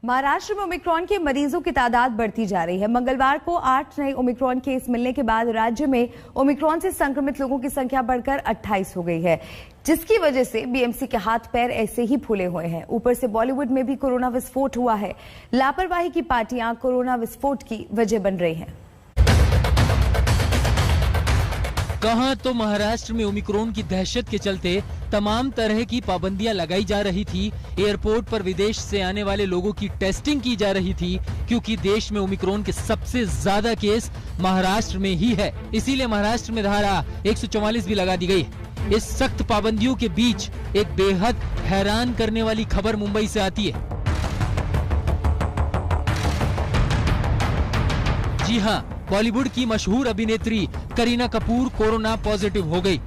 महाराष्ट्र में ओमिक्रॉन के मरीजों की तादाद बढ़ती जा रही है। मंगलवार को 8 नए ओमिक्रॉन केस मिलने के बाद राज्य में ओमिक्रॉन से संक्रमित लोगों की संख्या बढ़कर 28 हो गई है, जिसकी वजह से बीएमसी के हाथ पैर ऐसे ही फूले हुए हैं। ऊपर से बॉलीवुड में भी कोरोना विस्फोट हुआ है। लापरवाही की पार्टियां कोरोना विस्फोट की वजह बन रही हैं। कहां तो महाराष्ट्र में ओमिक्रॉन की दहशत के चलते तमाम तरह की पाबंदियां लगाई जा रही थी। एयरपोर्ट पर विदेश से आने वाले लोगों की टेस्टिंग की जा रही थी, क्योंकि देश में ओमिक्रॉन के सबसे ज्यादा केस महाराष्ट्र में ही है। इसीलिए महाराष्ट्र में धारा 144 भी लगा दी गई है। इस सख्त पाबंदियों के बीच एक बेहद हैरान करने वाली खबर मुंबई से आती है। जी हां, बॉलीवुड की मशहूर अभिनेत्री करीना कपूर कोरोना पॉजिटिव हो गई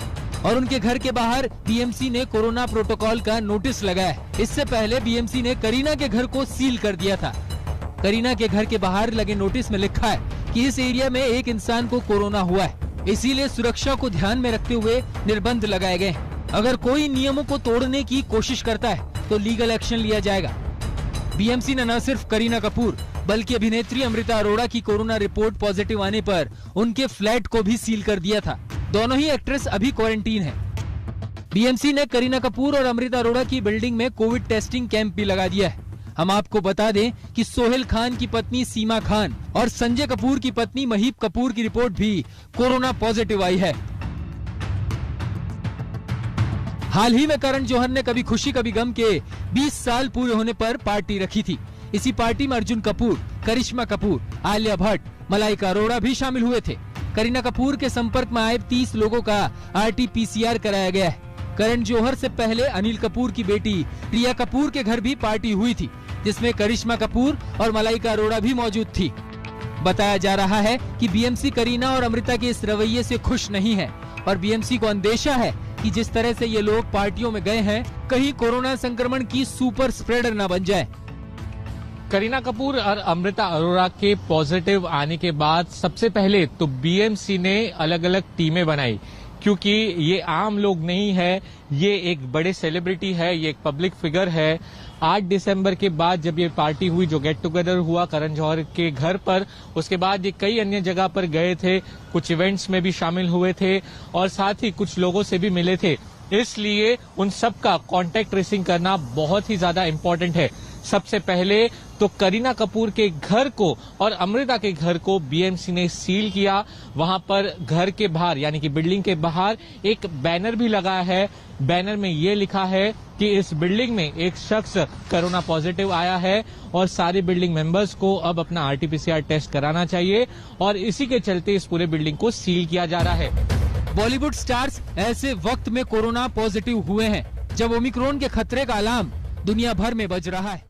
और उनके घर के बाहर बीएमसी ने कोरोना प्रोटोकॉल का नोटिस लगाया है। इससे पहले बीएमसी ने करीना के घर को सील कर दिया था। करीना के घर के बाहर लगे नोटिस में लिखा है कि इस एरिया में एक इंसान को कोरोना हुआ है, इसीलिए सुरक्षा को ध्यान में रखते हुए निर्बंध लगाए गए। अगर कोई नियमों को तोड़ने की कोशिश करता है तो लीगल एक्शन लिया जाएगा। बीएमसी ने न सिर्फ करीना कपूर बल्कि अभिनेत्री अमृता अरोड़ा की कोरोना रिपोर्ट पॉजिटिव आने पर उनके फ्लैट को भी सील कर दिया था। दोनों ही एक्ट्रेस अभी क्वारंटीन है। बीएमसी ने करीना कपूर और अमृता अरोड़ा की बिल्डिंग में कोविड टेस्टिंग कैंप भी लगा दिया है। हम आपको बता दें कि सोहेल खान की पत्नी सीमा खान और संजय कपूर की पत्नी महीप कपूर की रिपोर्ट भी कोरोना पॉजिटिव आई है। हाल ही में करण जौहर ने कभी खुशी कभी गम के 20 साल पूरे होने पर पार्टी रखी थी। इसी पार्टी में अर्जुन कपूर, करिश्मा कपूर, आलिया भट्ट, मलाइका अरोड़ा भी शामिल हुए थे। करीना कपूर के संपर्क में आए 30 लोगों का RT-PCR कराया गया है। करण जौहर से पहले अनिल कपूर की बेटी रिया कपूर के घर भी पार्टी हुई थी, जिसमें करिश्मा कपूर और मलाइका अरोड़ा भी मौजूद थी। बताया जा रहा है कि बीएमसी करीना और अमृता के इस रवैये से खुश नहीं है और बीएमसी को अंदेशा है कि जिस तरह से ये लोग पार्टियों में गए हैं, कहीं कोरोना संक्रमण की सुपर स्प्रेडर न बन जाए। करीना कपूर और अमृता अरोड़ा के पॉजिटिव आने के बाद सबसे पहले तो बीएमसी ने अलग अलग टीमें बनाई, क्योंकि ये आम लोग नहीं है, ये एक बड़े सेलिब्रिटी है, ये एक पब्लिक फिगर है। 8 दिसंबर के बाद जब ये पार्टी हुई, जो गेट टुगेदर हुआ करण जौहर के घर पर, उसके बाद ये कई अन्य जगह पर गए थे, कुछ इवेंट्स में भी शामिल हुए थे और साथ ही कुछ लोगों से भी मिले थे। इसलिए उन सबका कॉन्टेक्ट ट्रेसिंग करना बहुत ही ज्यादा इम्पोर्टेंट है। सबसे पहले तो करीना कपूर के घर को और अमृता के घर को बीएमसी ने सील किया। वहां पर घर के बाहर यानी कि बिल्डिंग के बाहर एक बैनर भी लगा है। बैनर में ये लिखा है कि इस बिल्डिंग में एक शख्स कोरोना पॉजिटिव आया है और सारे बिल्डिंग मेंबर्स को अब अपना RT-PCR टेस्ट कराना चाहिए और इसी के चलते इस पूरे बिल्डिंग को सील किया जा रहा है। बॉलीवुड स्टार्स ऐसे वक्त में कोरोना पॉजिटिव हुए हैं जब ओमिक्रॉन के खतरे का अलार्म दुनिया भर में बज रहा है।